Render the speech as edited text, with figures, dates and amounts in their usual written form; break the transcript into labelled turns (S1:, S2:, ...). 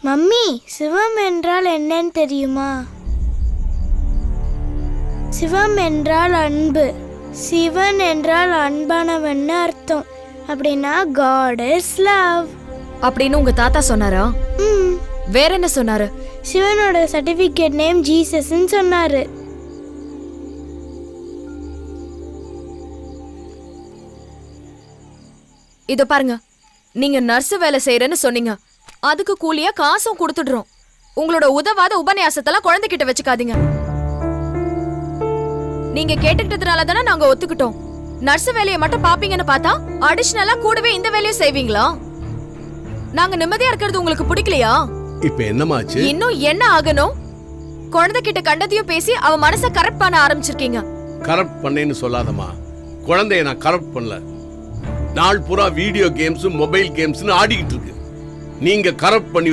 S1: Mummy, சிவம் என்றால் என்னன்னு தெரியுமா? சிவம் என்றால் அன்பு. சிவன் என்றால் அன்பானவன்னு அர்த்தம். அப்படின்னா காட் இஸ் லவ்
S2: அப்படின்னு உங்க தாத்தா சொன்னாரா? வேற என்ன சொன்னாரு?
S1: சிவனோட சர்டிபிகேட் நேம் ஜீசஸ்ன்னு சொன்னாரு.
S2: இதோ பாருங்க, நீங்க நர்ஸ் வேலை செய்யறேன்னு சொன்னீங்க. அதுக்கு கூலியா காசும் கொடுத்துடுறோம். உங்களோட உதவாத உபன்யாசத்தெல்லாம் குழந்தைகிட்ட வச்சுக்காதீங்க. நீங்க கேட்டுக்கிட்டதுனால தானே நாங்க ஒத்துக்கிட்டோம். நர்ஸ் வேலையை மட்டும் பாப்பீங்கன்னு பார்த்தா அடிஷனலா கூடவே இந்த வேலையும் செய்வீங்களா? நாங்க நிம்மதியா இருக்கிறது உங்களுக்கு பிடிக்கலையா?
S3: இப்ப என்னமாச்சு?
S2: இன்னும் என்ன ஆகணும்? குழந்தைகிட்ட கண்டதையும் பேசி அவ மனசை கரெக்ட் பண்ண ஆரம்பிச்சிருக்கீங்க.
S3: கரெக்ட் பண்ணேன்னு சொல்லாதமா. குழந்தைய நான் கரெக்ட் பண்ணல. நாள் பூரா வீடியோ கேம்ஸ் மொபைல் கேம்ஸ்னு ஆடிக்கிட்டு இருக்கு. நீங்க கரெக்ட் பண்ணி